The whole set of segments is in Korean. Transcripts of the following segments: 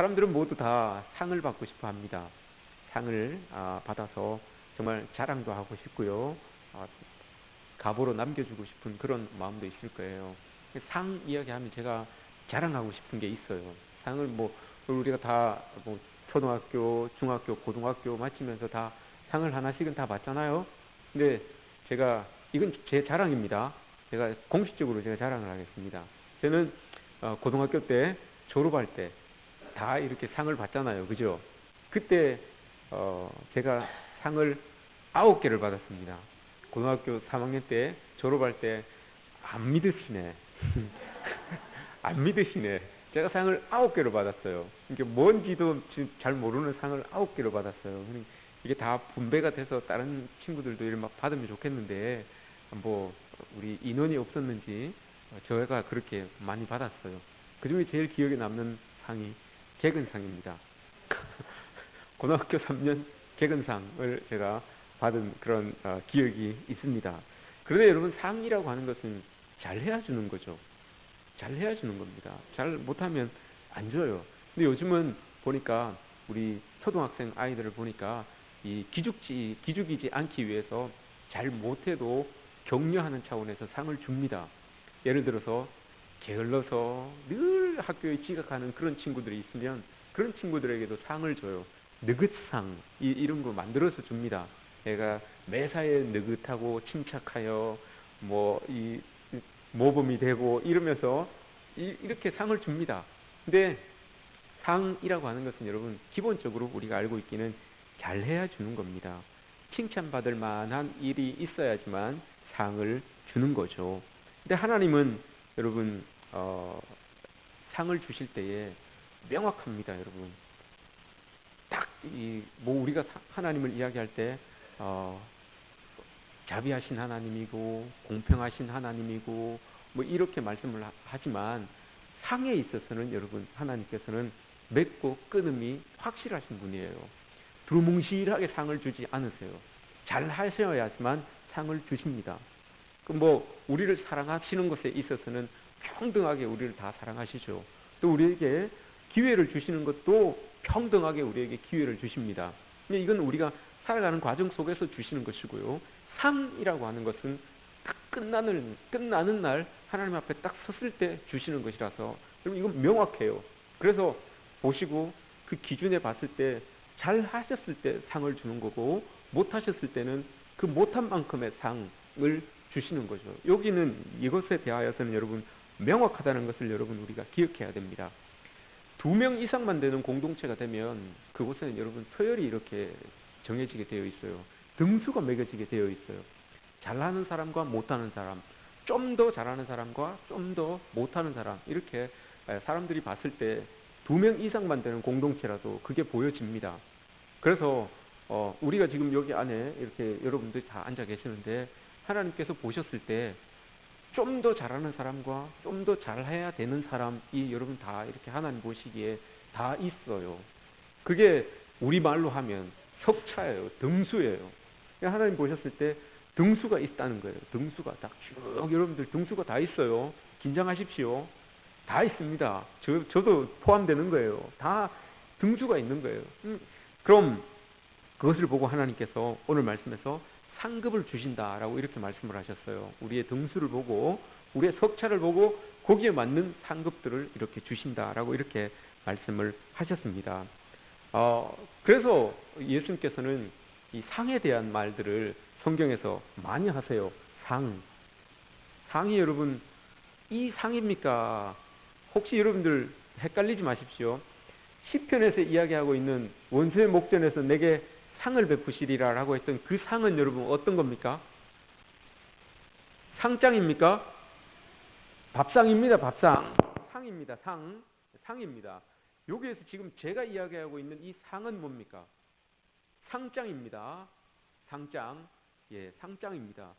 사람들은 모두 다 상을 받고 싶어 합니다. 상을 받아서 정말 자랑도 하고 싶고요. 아, 갑으로 남겨주고 싶은 그런 마음도 있을 거예요. 상 이야기하면 제가 자랑하고 싶은 게 있어요. 상을 뭐 우리가 다 뭐 초등학교, 중학교, 고등학교 마치면서 다 상을 하나씩은 다 받잖아요. 근데 제가 이건 제 자랑입니다. 제가 공식적으로 제가 자랑을 하겠습니다. 저는 고등학교 때 졸업할 때 다 이렇게 상을 받잖아요. 그죠? 그때 제가 상을 9개를 받았습니다. 고등학교 3학년 때 졸업할 때 안 믿으시네. 안 믿으시네. 제가 상을 9개로 받았어요. 이게 뭔지도 잘 모르는 상을 9개로 받았어요. 이게 다 분배가 돼서 다른 친구들도 이를 막 받으면 좋겠는데 뭐 우리 인원이 없었는지 저희가 그렇게 많이 받았어요. 그중에 제일 기억에 남는 상이 개근상입니다. 고등학교 3년 개근상을 제가 받은 그런 기억이 있습니다. 그런데 여러분 상이라고 하는 것은 잘해야 주는 거죠. 잘해야 주는 겁니다. 잘 못하면 안 줘요. 근데 요즘은 보니까 우리 초등학생 아이들을 보니까 이 기죽이지 않기 위해서 잘 못해도 격려하는 차원에서 상을 줍니다. 예를 들어서 게을러서 늘 학교에 지각하는 그런 친구들이 있으면 그런 친구들에게도 상을 줘요. 느긋상 이런 거 만들어서 줍니다. 얘가 매사에 느긋하고 침착하여 뭐 이 모범이 되고 이러면서 이렇게 상을 줍니다. 근데 상이라고 하는 것은 여러분 기본적으로 우리가 알고 있기는 잘해야 주는 겁니다. 칭찬받을 만한 일이 있어야지만 상을 주는 거죠. 근데 하나님은 여러분 상을 주실 때에 명확합니다, 여러분. 딱 이 뭐 우리가 하나님을 이야기할 때 자비하신 하나님이고 공평하신 하나님이고 뭐 이렇게 말씀을 하지만 상에 있어서는 여러분 하나님께서는 맺고 끊음이 확실하신 분이에요. 두루뭉실하게 상을 주지 않으세요. 잘 하셔야지만 상을 주십니다. 그 뭐 우리를 사랑하시는 것에 있어서는 평등하게 우리를 다 사랑하시죠. 또 우리에게 기회를 주시는 것도 평등하게 우리에게 기회를 주십니다. 근데 이건 우리가 살아가는 과정 속에서 주시는 것이고요. 상이라고 하는 것은 딱 끝나는 날 하나님 앞에 딱 섰을 때 주시는 것이라서 여러분 이건 명확해요. 그래서 보시고 그 기준에 봤을 때 잘 하셨을 때 상을 주는 거고 못 하셨을 때는 그 못한 만큼의 상을 주시는 거죠. 여기는 이것에 대하여서는 여러분 명확하다는 것을 여러분 우리가 기억해야 됩니다. 2명 이상만 되는 공동체가 되면 그곳에는 여러분 서열이 이렇게 정해지게 되어 있어요. 등수가 매겨지게 되어 있어요. 잘하는 사람과 못하는 사람, 좀 더 잘하는 사람과 좀 더 못하는 사람, 이렇게 사람들이 봤을 때 2명 이상만 되는 공동체라도 그게 보여집니다. 그래서 우리가 지금 여기 안에 이렇게 여러분들이 다 앉아 계시는데 하나님께서 보셨을 때 좀 더 잘하는 사람과 좀 더 잘해야 되는 사람이 여러분 다 이렇게 하나님 보시기에 다 있어요. 그게 우리말로 하면 석차예요. 등수예요. 하나님 보셨을 때 등수가 있다는 거예요. 등수가 딱 쭉 여러분들 등수가 다 있어요. 긴장하십시오. 다 있습니다. 저도 포함되는 거예요. 다 등수가 있는 거예요. 그럼 그것을 보고 하나님께서 오늘 말씀에서 상급을 주신다라고 이렇게 말씀을 하셨어요. 우리의 등수를 보고 우리의 석차를 보고 거기에 맞는 상급들을 이렇게 주신다라고 이렇게 말씀을 하셨습니다. 그래서 예수님께서는 이 상에 대한 말들을 성경에서 많이 하세요. 상이 여러분 이 상입니까? 혹시 여러분들 헷갈리지 마십시오. 시편에서 이야기하고 있는 원수의 목전에서 내게 상을 베푸시리라라고 했던 그 상은 여러분 어떤 겁니까? 상장입니까? 밥상입니다. 밥상. 상입니다. 상입니다. 여기에서 지금 제가 이야기하고 있는 이 상은 뭡니까? 상장입니다. 상장. 예, 상장입니다.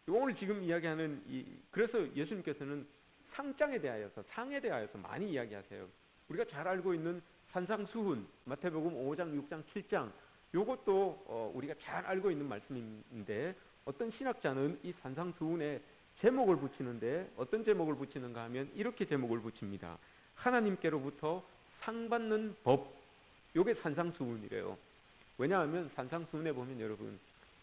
오늘 지금 이야기하는 그래서 예수님께서는 상장에 대하여서 상에 대하여서 많이 이야기하세요. 우리가 잘 알고 있는 산상수훈 마태복음 5장, 6장, 7장 이것도 우리가 잘 알고 있는 말씀인데 어떤 신학자는 이 산상수훈에 제목을 붙이는데 어떤 제목을 붙이는가 하면 이렇게 제목을 붙입니다. 하나님께로부터 상 받는 법, 요게 산상수훈이래요. 왜냐하면 산상수훈에 보면 여러분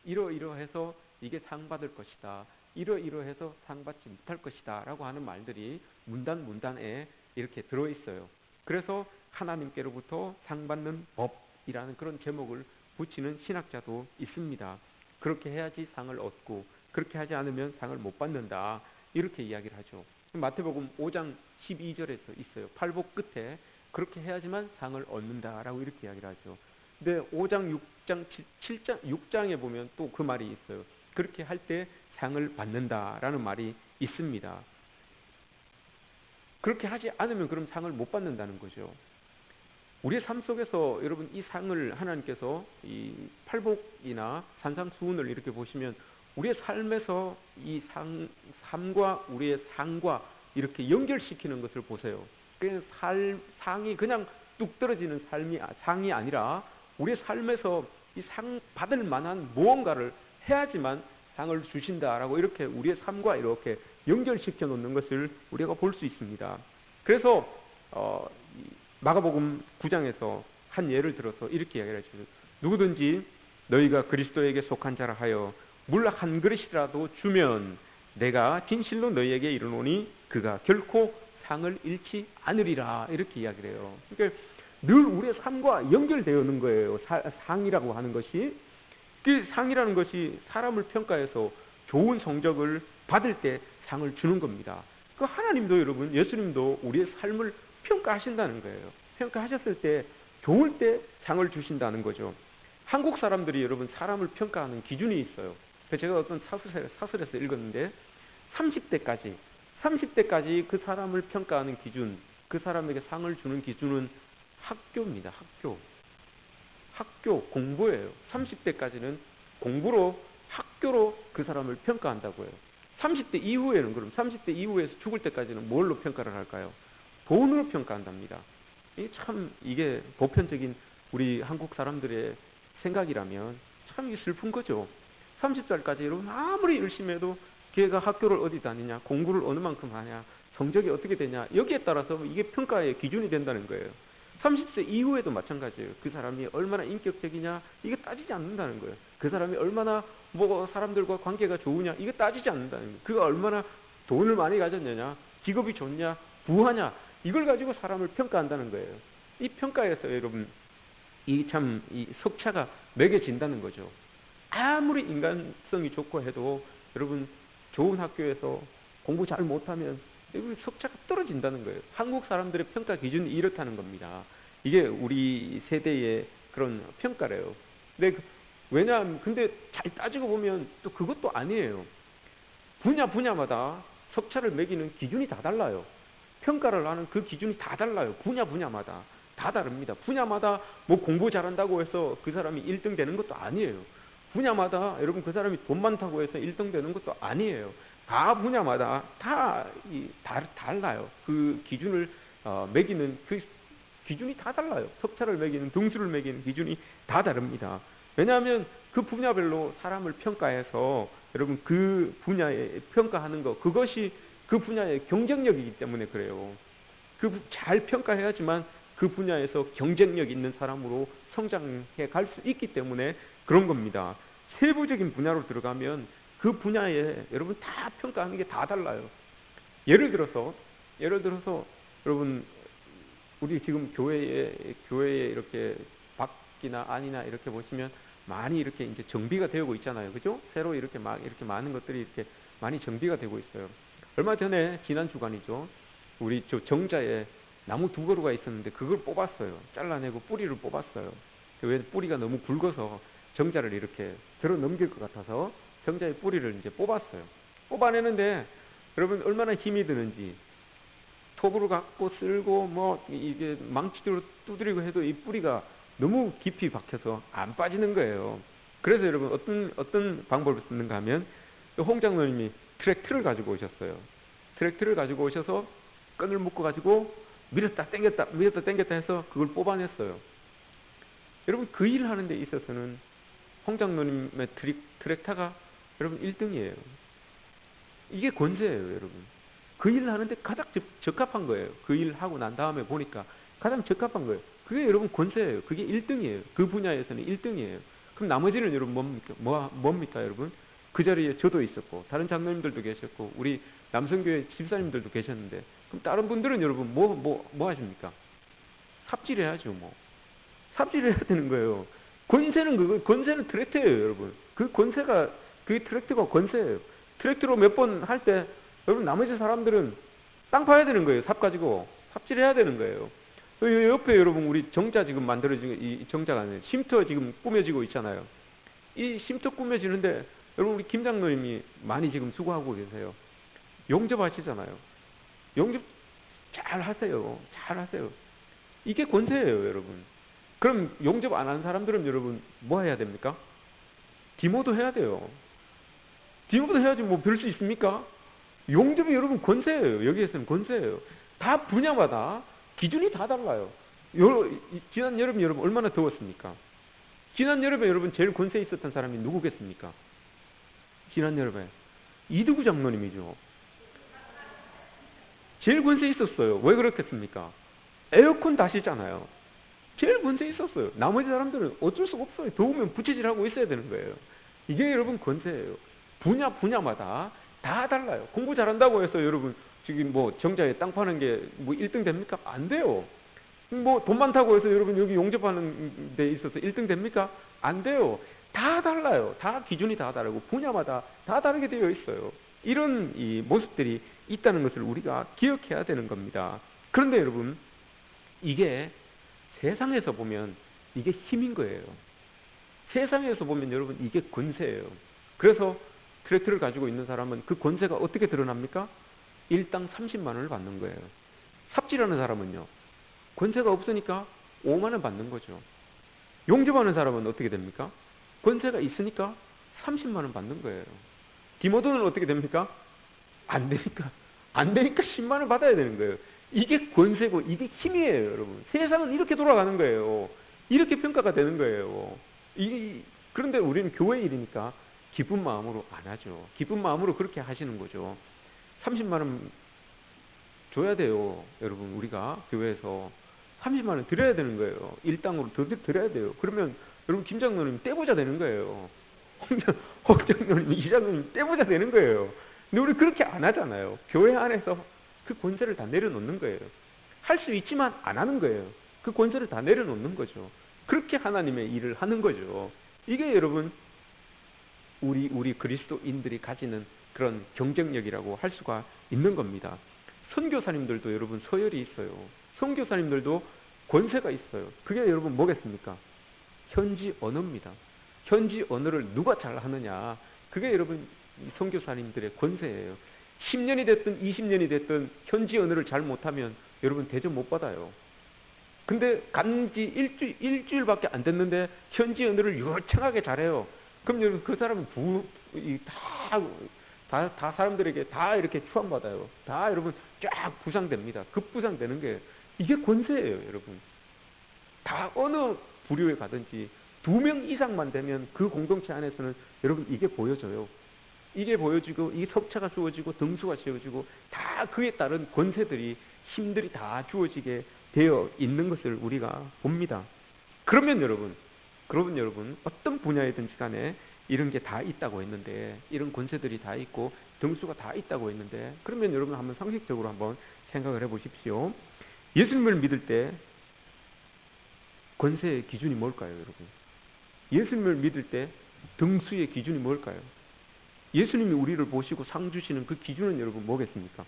이러이러해서 이게 상 받을 것이다, 이러이러해서 상 받지 못할 것이다 라고 하는 말들이 문단에 이렇게 들어있어요. 그래서 하나님께로부터 상 받는 법이라는 그런 제목을 붙이는 신학자도 있습니다. 그렇게 해야지 상을 얻고 그렇게 하지 않으면 상을 못 받는다, 이렇게 이야기를 하죠. 마태복음 5장 12절에서 있어요. 팔복 끝에 그렇게 해야지만 상을 얻는다라고 이렇게 이야기를 하죠. 근데 5장, 6장, 7장, 6장에 보면 또 그 말이 있어요. 그렇게 할 때 상을 받는다라는 말이 있습니다. 그렇게 하지 않으면 그럼 상을 못 받는다는 거죠. 우리의 삶 속에서 여러분 이 상을 하나님께서 이 팔복이나 산상수훈을 이렇게 보시면 우리의 삶에서 이 삶과 우리의 상과 이렇게 연결시키는 것을 보세요. 그 상이 그냥 뚝 떨어지는 상이 아니라 우리의 삶에서 이 상 받을 만한 무언가를 해야지만 상을 주신다라고 이렇게 우리의 삶과 이렇게 연결시켜 놓는 것을 우리가 볼 수 있습니다. 그래서 마가복음 9장에서 한 예를 들어서 이렇게 이야기를 하죠. 누구든지 너희가 그리스도에게 속한 자라 하여 물 한 그릇이라도 주면 내가 진실로 너희에게 이르노니 그가 결코 상을 잃지 않으리라, 이렇게 이야기를 해요. 그러니까 늘 우리의 삶과 연결되어 있는 거예요. 상이라고 하는 것이. 그 상이라는 것이 사람을 평가해서 좋은 성적을 받을 때 상을 주는 겁니다. 그 하나님도 여러분, 예수님도 우리의 삶을 평가하신다는 거예요. 평가하셨을 때 좋을 때 상을 주신다는 거죠. 한국 사람들이 여러분 사람을 평가하는 기준이 있어요. 제가 어떤 사설에서 읽었는데 30대까지 그 사람을 평가하는 기준, 그 사람에게 상을 주는 기준은 학교입니다. 학교 공부예요. 30대까지는 공부로, 학교로 그 사람을 평가한다고 해요. 30대 이후에는, 그럼 30대 이후에서 죽을 때까지는 뭘로 평가를 할까요? 돈으로 평가한답니다. 이게 보편적인 우리 한국 사람들의 생각이라면 참 슬픈 거죠. 30살까지 여러분 아무리 열심히 해도 걔가 학교를 어디 다니냐, 공부를 어느 만큼 하냐, 성적이 어떻게 되냐, 여기에 따라서 이게 평가의 기준이 된다는 거예요. 30세 이후에도 마찬가지예요. 그 사람이 얼마나 인격적이냐, 이게 따지지 않는다는 거예요. 그 사람이 얼마나 사람들과 관계가 좋으냐, 이게 따지지 않는다는 거예요. 그가 얼마나 돈을 많이 가졌느냐, 직업이 좋냐, 부하냐, 이걸 가지고 사람을 평가한다는 거예요. 이 평가에서 여러분 이 석차가 매겨진다는 거죠. 아무리 인간성이 좋고 해도 여러분 좋은 학교에서 공부 잘 못하면 석차가 떨어진다는 거예요. 한국 사람들의 평가 기준이 이렇다는 겁니다. 이게 우리 세대의 그런 평가래요. 근데 잘 따지고 보면 또 그것도 아니에요. 분야마다 석차를 매기는 기준이 다 달라요. 평가를 하는 그 기준이 다 달라요. 분야마다 다 다릅니다. 분야마다 공부 잘한다고 해서 그 사람이 1등 되는 것도 아니에요. 분야마다 여러분 그 사람이 돈 많다고 해서 1등 되는 것도 아니에요. 다 분야마다 다 달라요. 그 기준을 매기는 그 기준이 다 달라요. 석차를 매기는, 등수를 매기는 기준이 다 다릅니다. 왜냐하면 그 분야별로 사람을 평가해서 여러분 그 분야에 평가하는 것, 그것이 그 분야의 경쟁력이기 때문에 그래요. 잘 평가해야지만 그 분야에서 경쟁력 있는 사람으로 성장해 갈 수 있기 때문에 그런 겁니다. 세부적인 분야로 들어가면 그 분야에 여러분 다 평가하는 게 다 달라요. 예를 들어서 여러분 우리 지금 교회에 이렇게 밖이나 안이나 이렇게 보시면 많이 이렇게 이제 정비가 되고 있잖아요. 그죠? 새로 이렇게 많은 것들이 이렇게 많이 정비가 되고 있어요. 얼마 전에 지난 주간이죠. 우리 정자에 나무 2그루가 있었는데 그걸 뽑았어요. 잘라내고 뿌리를 뽑았어요. 왜 뿌리가 너무 굵어서 정자를 이렇게 들어 넘길 것 같아서 정자의 뿌리를 이제 뽑았어요. 뽑아내는데 여러분 얼마나 힘이 드는지, 톱으로 갖고 쓸고 이게 망치로 두드리고 해도 이 뿌리가 너무 깊이 박혀서 안 빠지는 거예요. 그래서 여러분 어떤 방법을 쓰는가 하면 홍 장로님이 트랙터를 가지고 오셨어요. 트랙터를 가지고 오셔서 끈을 묶어 가지고 밀었다 당겼다 해서 그걸 뽑아냈어요. 여러분 그 일을 하는 데 있어서는 홍 장로님의 트랙터가 여러분 1등이에요. 이게 권세예요, 여러분. 그 일을 하는데 가장 적합한 거예요. 그 일을 하고 난 다음에 보니까 가장 적합한 거예요. 그게 여러분 권세예요. 그게 1등이에요. 그 분야에서는 1등이에요. 그럼 나머지는 여러분 뭡니까 여러분? 그 자리에 저도 있었고 다른 장로님들도 계셨고 우리 남성교회 집사님들도 계셨는데 그럼 다른 분들은 여러분 뭐 하십니까? 삽질해야죠. 뭐 삽질해야 되는 거예요. 권세는 트랙트예요, 여러분. 그 권세가 그 트랙트가 권세예요. 트랙트로 몇 번 할 때 여러분 나머지 사람들은 땅 파야 되는 거예요. 삽 가지고 삽질해야 되는 거예요. 옆에 여러분 우리 정자 지금 만들어지고 이 정자가 아니에요. 쉼터 지금 꾸며지고 있잖아요. 이 쉼터 꾸며지는데 여러분 우리 김 장로님이 많이 지금 수고하고 계세요. 용접하시잖아요. 용접 잘 하세요. 잘 하세요. 이게 권세예요, 여러분. 그럼 용접 안 하는 사람들은 여러분 뭐 해야 됩니까? 디모도 해야 돼요. 디모도 해야지 뭐 별 수 있습니까? 용접이 여러분 권세예요. 여기에서는 권세예요. 다 분야마다 기준이 다 달라요. 지난 여름 여러분 얼마나 더웠습니까? 지난 여름에 여러분 제일 권세 있었던 사람이 누구겠습니까? 지난 여름에 이두구 장로님이죠. 제일 권세 있었어요. 왜 그렇겠습니까? 에어컨 다시잖아요. 제일 권세 있었어요. 나머지 사람들은 어쩔 수가 없어요. 더우면 부채질하고 있어야 되는 거예요. 이게 여러분 권세예요. 분야마다 다 달라요. 공부 잘한다고 해서 여러분 지금 뭐 정자에 땅 파는 게 뭐 1등 됩니까? 안 돼요. 뭐 돈 많다고 해서 여러분 여기 용접하는 데 있어서 1등 됩니까? 안 돼요. 다 달라요. 다 기준이 다 다르고 분야마다 다 다르게 되어 있어요. 이런 이 모습들이 있다는 것을 우리가 기억해야 되는 겁니다. 그런데 여러분 이게 세상에서 보면 이게 힘인 거예요. 세상에서 보면 여러분 이게 권세예요. 그래서 트랙터를 가지고 있는 사람은 그 권세가 어떻게 드러납니까? 일당 30만 원을 받는 거예요. 삽질하는 사람은요. 권세가 없으니까 5만 원 받는 거죠. 용접하는 사람은 어떻게 됩니까? 권세가 있으니까 30만 원 받는 거예요. 디모도는 어떻게 됩니까? 안 되니까 10만 원 받아야 되는 거예요. 이게 권세고 이게 힘이에요, 여러분. 세상은 이렇게 돌아가는 거예요. 이렇게 평가가 되는 거예요. 그런데 우리는 교회 일이니까 기쁜 마음으로 안 하죠. 기쁜 마음으로 그렇게 하시는 거죠. 30만 원 줘야 돼요, 여러분. 우리가 교회에서 30만 원 드려야 되는 거예요. 일당으로 더 드려야 돼요. 그러면 여러분 김 장로님 떼보자 되는 거예요. 홍 장로님, 이 장로님 떼보자 되는 거예요. 근데 우리 그렇게 안 하잖아요. 교회 안에서 그 권세를 다 내려놓는 거예요. 할 수 있지만 안 하는 거예요. 그 권세를 다 내려놓는 거죠. 그렇게 하나님의 일을 하는 거죠. 이게 여러분 우리 그리스도인들이 가지는 그런 경쟁력이라고 할 수가 있는 겁니다. 선교사님들도 여러분 서열이 있어요. 선교사님들도 권세가 있어요. 그게 여러분 뭐겠습니까? 현지 언어입니다. 현지 언어를 누가 잘 하느냐. 그게 여러분 선교사님들의 권세예요. 10년이 됐든 20년이 됐든 현지 언어를 잘 못하면 여러분 대접 못 받아요. 근데 간지 일주일밖에 안 됐는데 현지 언어를 유창하게 잘해요. 그럼 여러분 그 사람은 다 사람들에게 다 이렇게 추앙받아요. 다 여러분 쫙 부상됩니다. 급부상되는 게 이게 권세예요, 여러분. 다 어느 부류에 가든지 2명 이상만 되면 그 공동체 안에서는 여러분 이게 보여져요. 이게 보여지고 이 석차가 주어지고 등수가 지어지고 다 그에 따른 권세들이 힘들이 다 주어지게 되어 있는 것을 우리가 봅니다. 그러면 여러분 어떤 분야이든지 간에 이런 게 다 있다고 했는데 이런 권세들이 다 있고 등수가 다 있다고 했는데 그러면 여러분 한번 상식적으로 한번 생각을 해보십시오. 예수님을 믿을 때 권세의 기준이 뭘까요, 여러분? 예수님을 믿을 때 등수의 기준이 뭘까요? 예수님이 우리를 보시고 상 주시는 그 기준은 여러분 뭐겠습니까?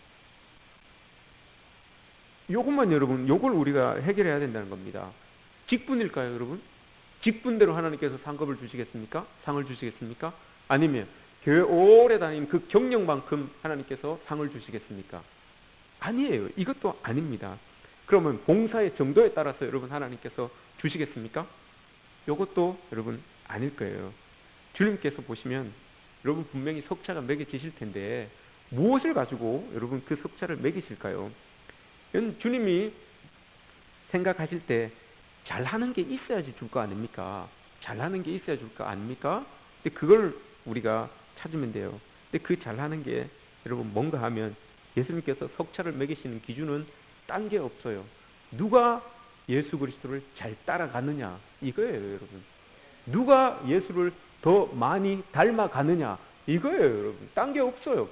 요걸 우리가 해결해야 된다는 겁니다. 직분일까요, 여러분? 직분대로 하나님께서 상급을 주시겠습니까? 상을 주시겠습니까? 아니면 교회 오래 다닌 그 경력만큼 하나님께서 상을 주시겠습니까? 아니에요. 이것도 아닙니다. 그러면 봉사의 정도에 따라서 여러분 하나님께서 주시겠습니까? 이것도 여러분 아닐 거예요. 주님께서 보시면 여러분 분명히 석차가 매겨지실 텐데 무엇을 가지고 여러분 그 석차를 매기실까요? 주님이 생각하실 때 잘하는 게 있어야지 줄 거 아닙니까? 잘하는 게 있어야 줄 거 아닙니까? 근데 그걸 우리가 찾으면 돼요. 근데 그 잘하는 게 여러분 뭔가 하면 예수님께서 석차를 매기시는 기준은 딴 게 없어요. 누가 예수 그리스도를 잘 따라가느냐 이거예요, 여러분. 누가 예수를 더 많이 닮아가느냐 이거예요, 여러분. 딴 게 없어요.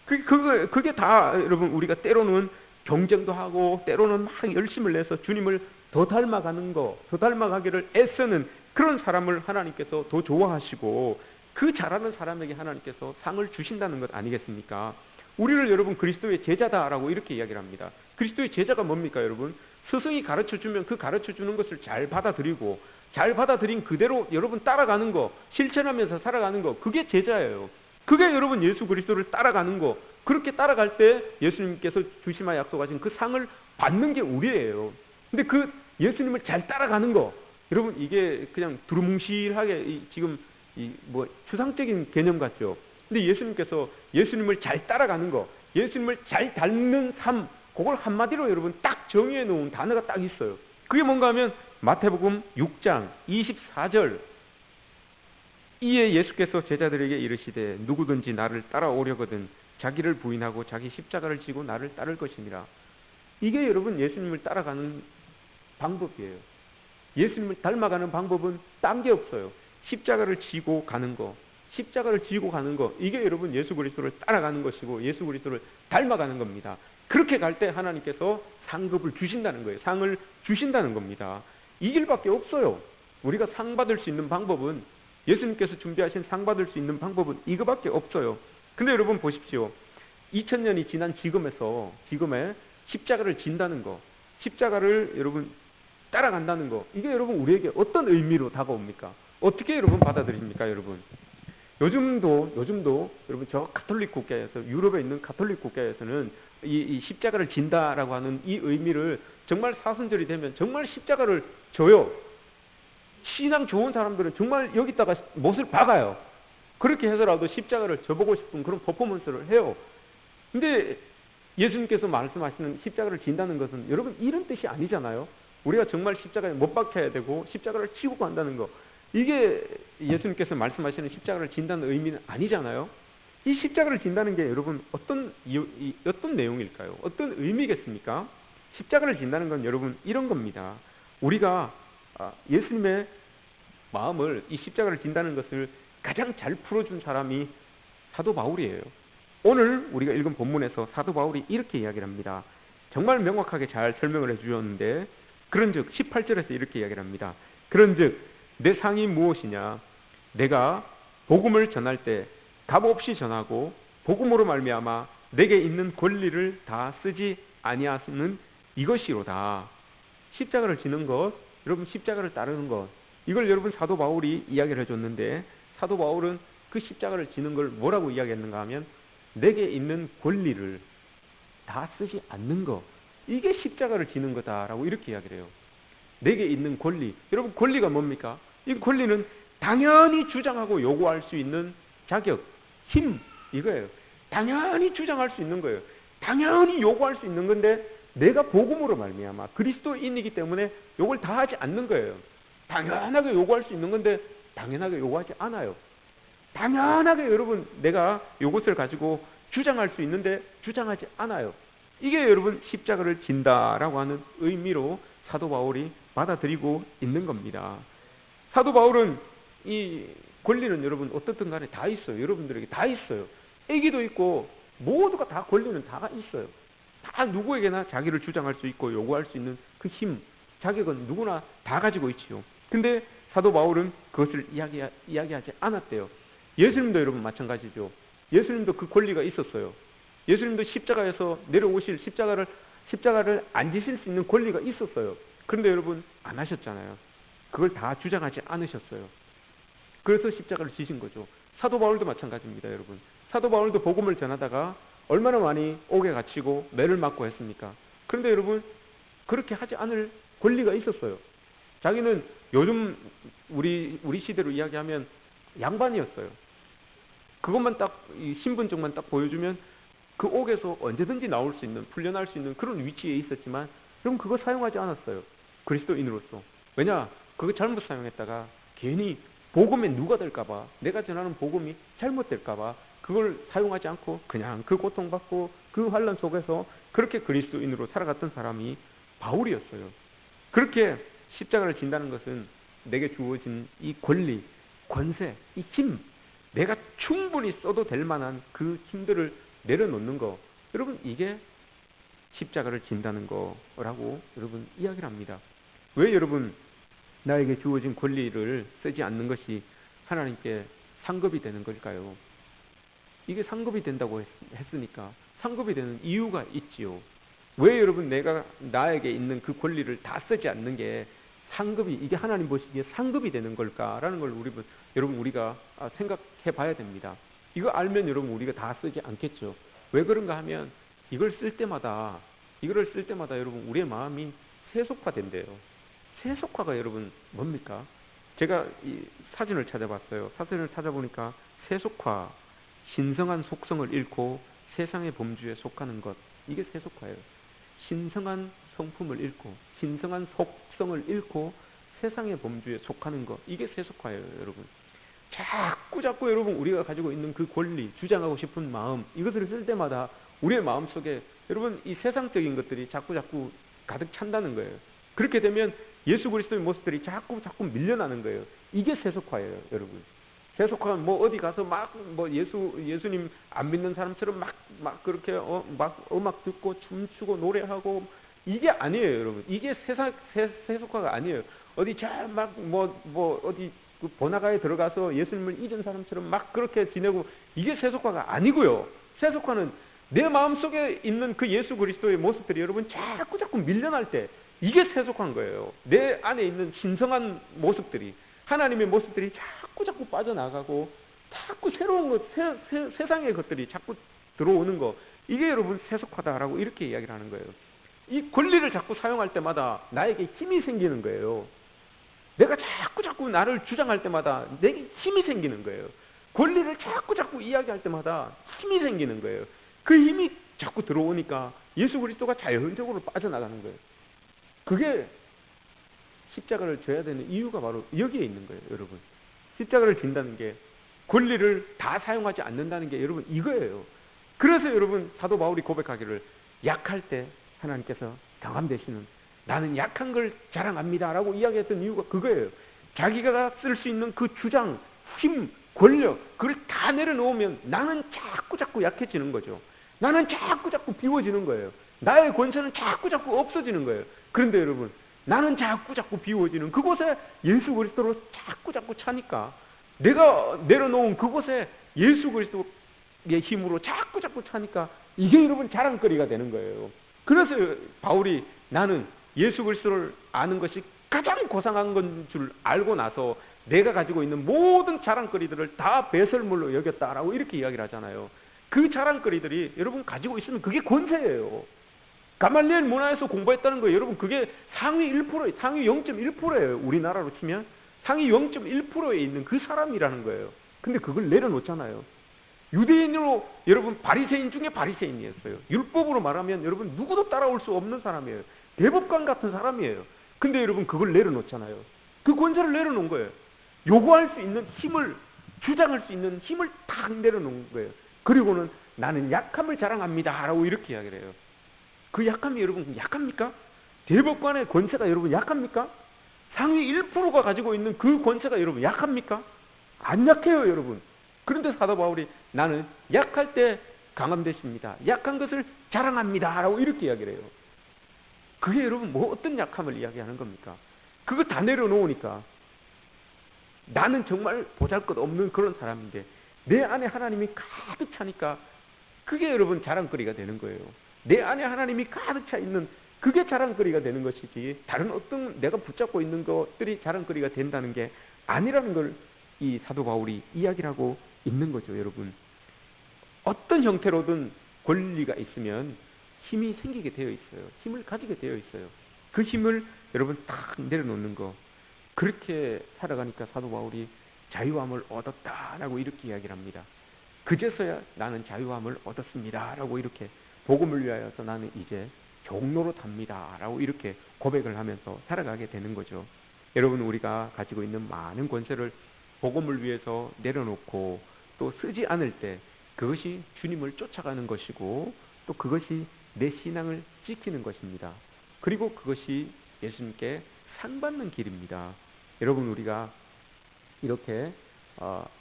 그게 다 여러분 우리가 때로는 경쟁도 하고 때로는 막 열심을 내서 주님을 더 닮아가는 거, 더 닮아가기를 애쓰는 그런 사람을 하나님께서 더 좋아하시고 그 잘하는 사람에게 하나님께서 상을 주신다는 것 아니겠습니까? 우리를 여러분 그리스도의 제자다라고 이렇게 이야기를 합니다. 그리스도의 제자가 뭡니까, 여러분? 스승이 가르쳐주면 그 가르쳐주는 것을 잘 받아들이고 잘 받아들인 그대로 여러분 따라가는 거, 실천하면서 살아가는 거, 그게 제자예요. 그게 여러분 예수 그리스도를 따라가는 거. 그렇게 따라갈 때 예수님께서 주시마 약속하신 그 상을 받는 게 우리예요. 근데 그 예수님을 잘 따라가는 거, 여러분 이게 그냥 두루뭉실하게 지금 뭐 추상적인 개념 같죠. 근데 예수님께서 예수님을 잘 따라가는 거, 예수님을 잘 닮는 삶, 그걸 한마디로 여러분 딱 정의해 놓은 단어가 딱 있어요. 그게 뭔가 하면 마태복음 6장 24절, 이에 예수께서 제자들에게 이르시되 누구든지 나를 따라오려거든 자기를 부인하고 자기 십자가를 지고 나를 따를 것이니라. 이게 여러분 예수님을 따라가는 방법이에요. 예수님을 닮아가는 방법은 딴 게 없어요. 십자가를 지고 가는 거, 십자가를 지고 가는 거, 이게 여러분 예수 그리스도를 따라가는 것이고 예수 그리스도를 닮아가는 겁니다. 그렇게 갈 때 하나님께서 상급을 주신다는 거예요. 상을 주신다는 겁니다. 이 길밖에 없어요. 우리가 상 받을 수 있는 방법은, 예수님께서 준비하신 상 받을 수 있는 방법은 이거밖에 없어요. 근데 여러분 보십시오. 2000년이 지난 지금에 십자가를 진다는 거, 십자가를 여러분 따라간다는 거, 이게 여러분 우리에게 어떤 의미로 다가옵니까? 어떻게 여러분 받아들입니까, 여러분? 요즘도 여러분 저 가톨릭 국가에서, 유럽에 있는 가톨릭 국가에서는 이 십자가를 진다라고 하는 이 의미를 정말 사순절이 되면 정말 십자가를 져요. 신앙 좋은 사람들은 정말 여기다가 못을 박아요. 그렇게 해서라도 십자가를 져보고 싶은 그런 퍼포먼스를 해요. 근데 예수님께서 말씀하시는 십자가를 진다는 것은 여러분 이런 뜻이 아니잖아요. 우리가 정말 십자가에 못 박혀야 되고 십자가를 치고 간다는 거, 이게 예수님께서 말씀하시는 십자가를 진다는 의미는 아니잖아요. 이 십자가를 진다는 게 여러분 어떤 내용일까요? 어떤 의미겠습니까? 십자가를 진다는 건 여러분 이런 겁니다. 우리가 예수님의 마음을, 이 십자가를 진다는 것을 가장 잘 풀어준 사람이 사도 바울이에요. 오늘 우리가 읽은 본문에서 사도 바울이 이렇게 이야기를 합니다. 정말 명확하게 잘 설명을 해주었는데, 그런즉 18절에서 이렇게 이야기를 합니다. 그런즉 내 상이 무엇이냐? 내가 복음을 전할 때 값없이 전하고 복음으로 말미암아 내게 있는 권리를 다 쓰지 아니하는 이것이로다. 십자가를 지는 것, 여러분 십자가를 따르는 것, 이걸 여러분 사도 바울이 이야기를 해줬는데, 사도 바울은 그 십자가를 지는 걸 뭐라고 이야기했는가 하면 내게 있는 권리를 다 쓰지 않는 것, 이게 십자가를 지는 거다라고 이렇게 이야기를 해요. 내게 있는 권리, 여러분 권리가 뭡니까? 이 권리는 당연히 주장하고 요구할 수 있는 자격, 힘, 이거예요. 당연히 주장할 수 있는 거예요. 당연히 요구할 수 있는 건데 내가 복음으로 말미암아 그리스도인이기 때문에 요걸 다 하지 않는 거예요. 당연하게 요구할 수 있는 건데 당연하게 요구하지 않아요. 당연하게 여러분 내가 요것을 가지고 주장할 수 있는데 주장하지 않아요. 이게 여러분 십자가를 진다라고 하는 의미로 사도 바울이 받아들이고 있는 겁니다. 사도 바울은 이 권리는 여러분 어떻든 간에 다 있어요. 여러분들에게 다 있어요. 애기도 있고 모두가 다 권리는 다 있어요. 다 누구에게나 자기를 주장할 수 있고 요구할 수 있는 그 힘, 자격은 누구나 다 가지고 있지요. 근데 사도 바울은 그것을 이야기하지 않았대요. 예수님도 여러분 마찬가지죠. 예수님도 그 권리가 있었어요. 예수님도 십자가에서 내려오실 십자가를 안 지실 수 있는 권리가 있었어요. 그런데 여러분 안 하셨잖아요. 그걸 다 주장하지 않으셨어요. 그래서 십자가를 지신 거죠. 사도 바울도 마찬가지입니다, 여러분. 사도 바울도 복음을 전하다가 얼마나 많이 옥에 갇히고 매를 맞고 했습니까? 그런데 여러분 그렇게 하지 않을 권리가 있었어요. 자기는 요즘 우리 시대로 이야기하면 양반이었어요. 그것만 딱, 이 신분증만 딱 보여주면 그 옥에서 언제든지 나올 수 있는, 풀려날 수 있는 그런 위치에 있었지만 여러분 그거 사용하지 않았어요. 그리스도인으로서. 왜냐? 그거 잘못 사용했다가 괜히 복음에 누가 될까봐, 내가 전하는 복음이 잘못될까봐 그걸 사용하지 않고 그냥 그 고통받고 그 환난 속에서 그렇게 그리스도인으로 살아갔던 사람이 바울이었어요. 그렇게 십자가를 진다는 것은 내게 주어진 이 권리, 권세, 이 힘, 내가 충분히 써도 될 만한 그 힘들을 내려놓는 거. 여러분, 이게 십자가를 진다는 거라고 여러분 이야기를 합니다. 왜 여러분 나에게 주어진 권리를 쓰지 않는 것이 하나님께 상급이 되는 걸까요? 이게 상급이 된다고 했으니까 상급이 되는 이유가 있지요. 왜 여러분 내가 나에게 있는 그 권리를 다 쓰지 않는 게 상급이, 이게 하나님 보시기에 상급이 되는 걸까라는 걸 여러분 우리가 생각해 봐야 됩니다. 이거 알면 여러분 우리가 다 쓰지 않겠죠. 왜 그런가 하면 이거를 쓸 때마다 여러분 우리의 마음이 세속화된대요. 세속화가 여러분 뭡니까? 제가 이 사진을 찾아봤어요. 사진을 찾아보니까 세속화, 신성한 속성을 잃고 세상의 범주에 속하는 것, 이게 세속화예요. 신성한 성품을 잃고 신성한 속성을 잃고 세상의 범주에 속하는 것, 이게 세속화예요. 여러분 자꾸 여러분 우리가 가지고 있는 그 권리, 주장하고 싶은 마음, 이것을 쓸 때마다 우리의 마음속에 여러분 이 세상적인 것들이 자꾸 가득 찬다는 거예요. 그렇게 되면 예수 그리스도의 모습들이 자꾸 밀려나는 거예요. 이게 세속화예요. 여러분 세속화는 뭐 어디 가서 막 뭐 예수님 안 믿는 사람처럼 막 그렇게 막 음악 듣고 춤추고 노래하고, 이게 아니에요. 여러분 이게 세속화가 아니에요. 어디 어디 그 번화가에 들어가서 예수님을 잊은 사람처럼 막 그렇게 지내고, 이게 세속화가 아니고요. 세속화는 내 마음속에 있는 그 예수 그리스도의 모습들이 여러분 자꾸 밀려날 때, 이게 세속화인 거예요. 내 안에 있는 신성한 모습들이, 하나님의 모습들이 자꾸 빠져나가고 자꾸 새로운 것, 세상의 것들이 자꾸 들어오는 거, 이게 여러분 세속화다라고 이렇게 이야기를 하는 거예요. 이 권리를 자꾸 사용할 때마다 나에게 힘이 생기는 거예요. 내가 자꾸 나를 주장할 때마다 내게 힘이 생기는 거예요. 권리를 자꾸 이야기할 때마다 힘이 생기는 거예요. 그 힘이 자꾸 들어오니까 예수 그리스도가 자연적으로 빠져나가는 거예요. 그게 십자가를 져야 되는 이유가 바로 여기에 있는 거예요. 여러분 십자가를 진다는 게, 권리를 다 사용하지 않는다는 게 여러분 이거예요. 그래서 여러분 사도 바울이 고백하기를, 약할 때 하나님께서 강함 되시는, 나는 약한 걸 자랑합니다 라고 이야기했던 이유가 그거예요. 자기가 쓸 수 있는 그 주장, 힘, 권력, 그걸 다 내려놓으면 나는 자꾸 약해지는 거죠. 나는 자꾸 비워지는 거예요. 나의 권세는 자꾸 없어지는 거예요. 그런데 여러분 나는 자꾸 비워지는 그곳에 예수 그리스도로 자꾸 차니까, 내가 내려놓은 그곳에 예수 그리스도의 힘으로 자꾸 차니까 이게 여러분 자랑거리가 되는 거예요. 그래서 바울이, 나는 예수 그리스도를 아는 것이 가장 고상한 건 줄 알고 나서 내가 가지고 있는 모든 자랑거리들을 다 배설물로 여겼다라고 이렇게 이야기를 하잖아요. 그 자랑거리들이 여러분 가지고 있으면 그게 권세예요. 가말리엘 문화에서 공부했다는 거예요. 여러분 그게 상위 1%, 상위 0.1%예요. 우리나라로 치면 상위 0.1%에 있는 그 사람이라는 거예요. 근데 그걸 내려놓잖아요. 유대인으로 여러분 바리새인 중에 바리새인이었어요. 율법으로 말하면 여러분 누구도 따라올 수 없는 사람이에요. 대법관 같은 사람이에요. 근데 여러분 그걸 내려놓잖아요. 그 권세를 내려놓은 거예요. 요구할 수 있는 힘을, 주장할 수 있는 힘을 딱 내려놓은 거예요. 그리고는 나는 약함을 자랑합니다 라고 이렇게 이야기를 해요. 그 약함이 여러분 약합니까? 대법관의 권세가 여러분 약합니까? 상위 1%가 가지고 있는 그 권세가 여러분 약합니까? 안 약해요 여러분. 그런데 사도 바울이, 나는 약할 때 강함 되십니다, 약한 것을 자랑합니다 라고 이렇게 이야기를 해요. 그게 여러분 뭐 어떤 약함을 이야기하는 겁니까? 그거 다 내려놓으니까 나는 정말 보잘것없는 그런 사람인데 내 안에 하나님이 가득 차니까 그게 여러분 자랑거리가 되는 거예요. 내 안에 하나님이 가득 차 있는 그게 자랑거리가 되는 것이지, 다른 어떤 내가 붙잡고 있는 것들이 자랑거리가 된다는 게 아니라는 걸 이 사도 바울이 이야기를 하고 있는 거죠. 여러분 어떤 형태로든 권리가 있으면 힘이 생기게 되어 있어요. 힘을 가지게 되어 있어요. 그 힘을 여러분 딱 내려놓는 거, 그렇게 살아가니까 사도 바울이 자유함을 얻었다라고 이렇게 이야기를 합니다. 그제서야 나는 자유함을 얻었습니다 라고 이렇게, 복음을 위하여서 나는 이제 종로로 탑니다 라고 이렇게 고백을 하면서 살아가게 되는 거죠. 여러분 우리가 가지고 있는 많은 권세를 복음을 위해서 내려놓고 또 쓰지 않을 때 그것이 주님을 쫓아가는 것이고, 또 그것이 내 신앙을 지키는 것입니다. 그리고 그것이 예수님께 상 받는 길입니다. 여러분, 우리가 이렇게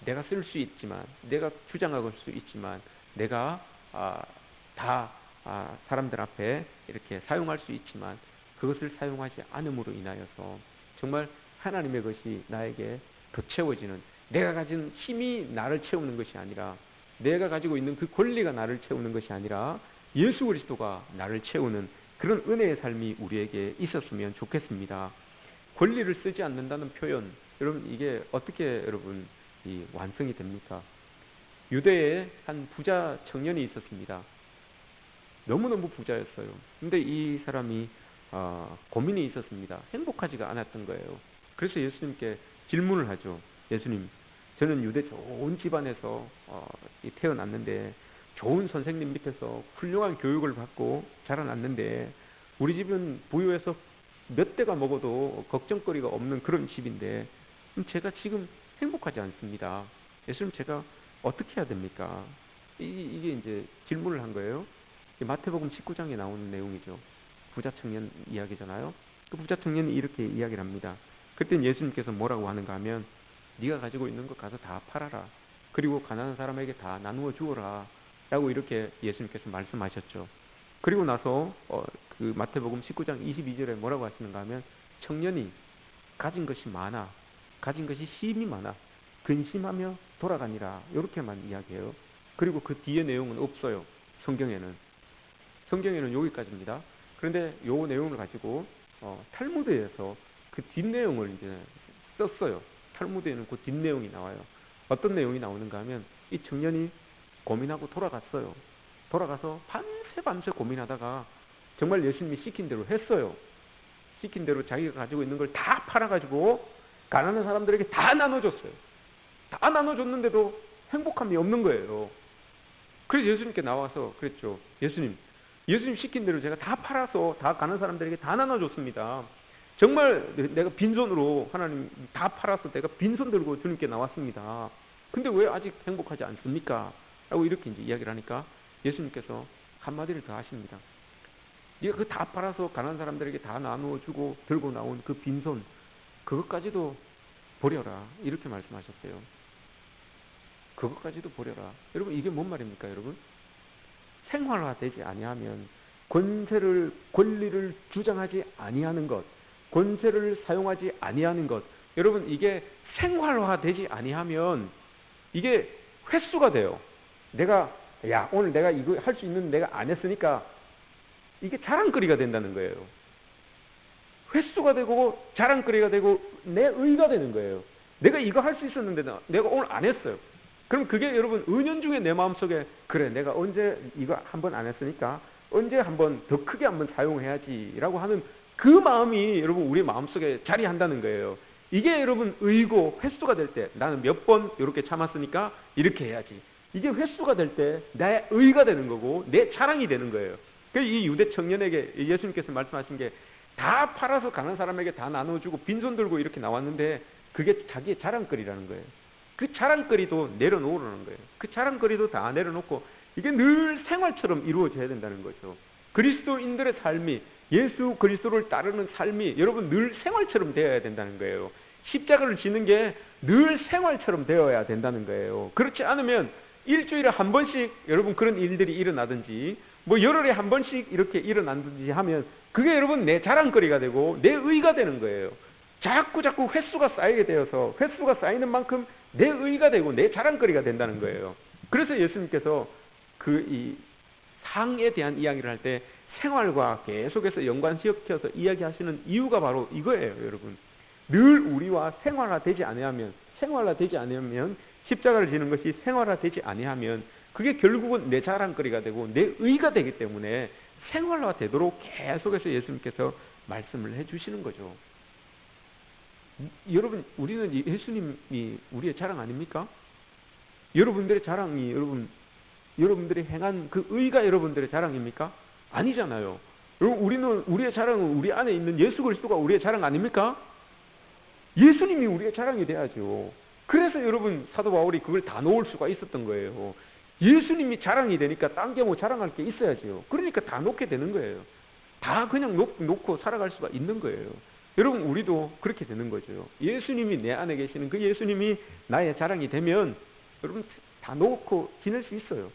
내가 쓸 수 있지만, 내가 주장할 수 있지만, 내가 다 사람들 앞에 이렇게 사용할 수 있지만, 그것을 사용하지 않음으로 인하여서 정말 하나님의 것이 나에게 더 채워지는, 내가 가진 힘이 나를 채우는 것이 아니라, 내가 가지고 있는 그 권리가 나를 채우는 것이 아니라 예수 그리스도가 나를 채우는 그런 은혜의 삶이 우리에게 있었으면 좋겠습니다. 권리를 쓰지 않는다는 표현, 여러분, 이게 어떻게 여러분 완성이 됩니까? 유대에 한 부자 청년이 있었습니다. 너무너무 부자였어요. 근데 이 사람이 고민이 있었습니다. 행복하지가 않았던 거예요. 그래서 예수님께 질문을 하죠. 예수님, 저는 유대 좋은 집안에서 태어났는데, 좋은 선생님 밑에서 훌륭한 교육을 받고 자라났는데, 우리 집은 부유해서 몇 대가 먹어도 걱정거리가 없는 그런 집인데, 제가 지금 행복하지 않습니다. 예수님, 제가 어떻게 해야 됩니까? 이게 이제 질문을 한 거예요. 마태복음 19장에 나오는 내용이죠. 부자 청년 이야기잖아요. 그 부자 청년이 이렇게 이야기를 합니다. 그때 예수님께서 뭐라고 하는가 하면, 네가 가지고 있는 것 가서 다 팔아라. 그리고 가난한 사람에게 다 나누어 주어라. 라고 이렇게 예수님께서 말씀하셨죠. 그리고 나서 그 마태복음 19장 22절에 뭐라고 하시는가 하면, 청년이 가진 것이 많아, 가진 것이 힘이 많아, 근심하며 돌아가니라. 이렇게만 이야기해요. 그리고 그 뒤에 내용은 없어요. 성경에는 여기까지입니다. 그런데 요 내용을 가지고 탈무드에서 그 뒷내용을 이제 썼어요. 탈무드에는 그 뒷내용이 나와요. 어떤 내용이 나오는가 하면, 이 청년이 고민하고 돌아갔어요. 돌아가서 밤새 고민하다가 정말 예수님이 시킨 대로 했어요. 시킨 대로 자기가 가지고 있는 걸 다 팔아가지고 가난한 사람들에게 다 나눠줬어요. 다 나눠줬는데도 행복함이 없는 거예요. 그래서 예수님께 나와서 그랬죠. 예수님 시킨 대로 제가 다 팔아서 다 가난한 사람들에게 다 나눠줬습니다. 정말 내가 빈손으로, 하나님 다 팔아서 내가 빈손 들고 주님께 나왔습니다. 근데 왜 아직 행복하지 않습니까? 라고 이렇게 이제 이야기를 하니까 예수님께서 한마디를 더 하십니다. 네가 그 다 팔아서 가난한 사람들에게 다 나누어 주고 들고 나온 그 빈손, 그것까지도 버려라. 이렇게 말씀하셨대요. 그것까지도 버려라. 여러분, 이게 뭔 말입니까, 여러분? 생활화되지 아니하면, 권리를 주장하지 아니하는 것, 권세를 사용하지 아니하는 것, 여러분, 이게 생활화되지 아니하면 이게 횟수가 돼요. 오늘 내가 이거 할 수 있는 내가 안 했으니까 이게 자랑거리가 된다는 거예요. 횟수가 되고 자랑거리가 되고 내 의가 되는 거예요. 내가 이거 할 수 있었는데 내가 오늘 안 했어요. 그럼 그게 여러분 은연중에 내 마음속에, 그래 내가 언제 이거 한 번 안 했으니까 언제 한번 더 크게 한번 사용해야지 라고 하는 그 마음이 여러분 우리 마음속에 자리한다는 거예요. 이게 여러분 의고 횟수가 될 때, 나는 몇 번 이렇게 참았으니까 이렇게 해야지, 이게 횟수가 될 때 내 의가 되는 거고 내 자랑이 되는 거예요. 이 유대 청년에게 예수님께서 말씀하신 게, 다 팔아서 가는 사람에게 다 나눠주고 빈손 들고 이렇게 나왔는데 그게 자기의 자랑거리라는 거예요. 그 자랑거리도 내려놓으라는 거예요. 그 자랑거리도 다 내려놓고 이게 늘 생활처럼 이루어져야 된다는 거죠. 그리스도인들의 삶이, 예수 그리스도를 따르는 삶이 여러분 늘 생활처럼 되어야 된다는 거예요. 십자가를 지는 게 늘 생활처럼 되어야 된다는 거예요. 그렇지 않으면 일주일에 한 번씩 여러분 그런 일들이 일어나든지 뭐 열흘에 한 번씩 이렇게 일어나든지 하면 그게 여러분 내 자랑거리가 되고 내 의가 되는 거예요. 자꾸 횟수가 쌓이게 되어서 횟수가 쌓이는 만큼 내 의가 되고 내 자랑거리가 된다는 거예요. 그래서 예수님께서 이 상에 대한 이야기를 할 때 생활과 계속해서 연관시켜서 이야기하시는 이유가 바로 이거예요, 여러분. 늘 우리와 생활화되지 아니하면 십자가를 지는 것이 생활화되지 아니하면 그게 결국은 내 자랑거리가 되고 내 의가 되기 때문에 생활화되도록 계속해서 예수님께서 말씀을 해주시는 거죠. 여러분, 우리는 예수님이 우리의 자랑 아닙니까? 여러분들의 자랑이 여러분들이 행한 그 의가 여러분들의 자랑입니까? 아니잖아요. 우리의 자랑은 우리 안에 있는 예수 그리스도가 우리의 자랑 아닙니까? 예수님이 우리의 자랑이 돼야죠. 그래서 여러분 사도 바울이 그걸 다 놓을 수가 있었던 거예요. 예수님이 자랑이 되니까 딴 게 뭐 자랑할 게 있어야죠. 그러니까 다 놓게 되는 거예요. 다 그냥 놓고 살아갈 수가 있는 거예요. 여러분, 우리도 그렇게 되는 거죠. 예수님이 내 안에 계시는 그 예수님이 나의 자랑이 되면 여러분 다 놓고 지낼 수 있어요.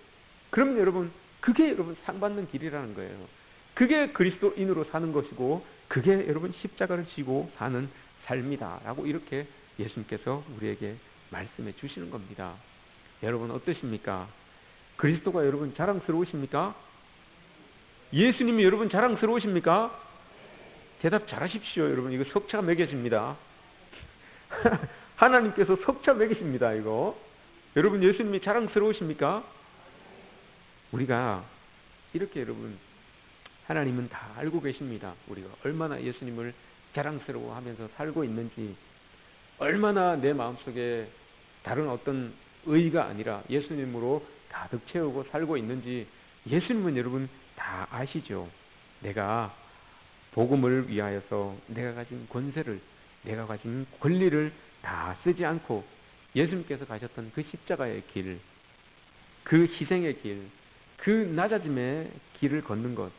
그러면 여러분, 그게 여러분 상받는 길이라는 거예요. 그게 그리스도인으로 사는 것이고, 그게 여러분 십자가를 지고 사는 삶이다 라고 이렇게 예수님께서 우리에게 말씀해 주시는 겁니다. 여러분 어떠십니까? 그리스도가 여러분 자랑스러우십니까? 예수님이 여러분 자랑스러우십니까? 대답 잘하십시오. 여러분, 이거 석차 매겨집니다. 하나님께서 석차 매기십니다. 이거 여러분, 예수님이 자랑스러우십니까? 우리가 이렇게 여러분, 하나님은 다 알고 계십니다. 우리가 얼마나 예수님을 자랑스러워하면서 살고 있는지, 얼마나 내 마음속에 다른 어떤 의의가 아니라 예수님으로 가득 채우고 살고 있는지 예수님은 여러분 다 아시죠. 내가 복음을 위하여서 내가 가진 권세를, 내가 가진 권리를 다 쓰지 않고 예수님께서 가셨던 그 십자가의 길, 그 희생의 길, 그 낮아짐의 길을 걷는 것,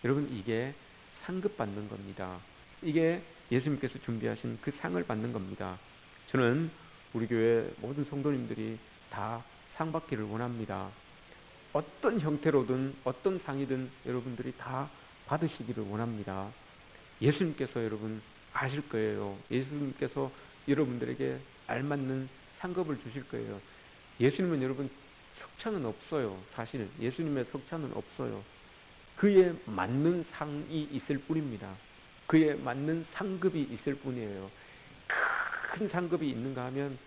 여러분 이게 상급받는 겁니다. 이게 예수님께서 준비하신 그 상을 받는 겁니다. 저는 우리 교회 모든 성도님들이 다 상 받기를 원합니다. 어떤 형태로든 어떤 상이든 여러분들이 다 받으시기를 원합니다. 예수님께서 여러분 아실 거예요. 예수님께서 여러분들에게 알맞는 상급을 주실 거예요. 예수님은 여러분 석차는 없어요. 사실 예수님의 석차는 없어요. 그에 맞는 상이 있을 뿐입니다. 그에 맞는 상급이 있을 뿐이에요. 큰 상급이 있는가 하면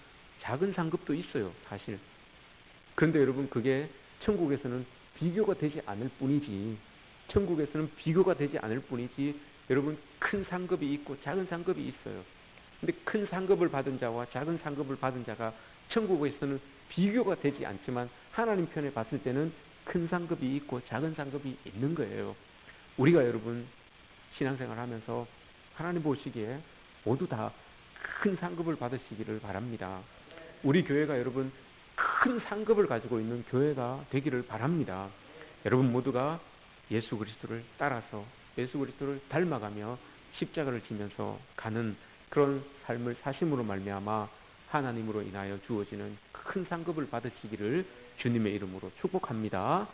작은 상급도 있어요. 사실. 그런데 여러분, 그게 천국에서는 비교가 되지 않을 뿐이지, 천국에서는 비교가 되지 않을 뿐이지, 여러분 큰 상급이 있고 작은 상급이 있어요. 근데 큰 상급을 받은 자와 작은 상급을 받은 자가 천국에서는 비교가 되지 않지만 하나님 편에 봤을 때는 큰 상급이 있고 작은 상급이 있는 거예요. 우리가 여러분 신앙생활 하면서 하나님 보시기에 모두 다 큰 상급을 받으시기를 바랍니다. 우리 교회가 여러분 큰 상급을 가지고 있는 교회가 되기를 바랍니다. 여러분 모두가 예수 그리스도를 따라서 예수 그리스도를 닮아가며 십자가를 지면서 가는 그런 삶을 사심으로 말미암아 하나님으로 인하여 주어지는 큰 상급을 받으시기를 주님의 이름으로 축복합니다.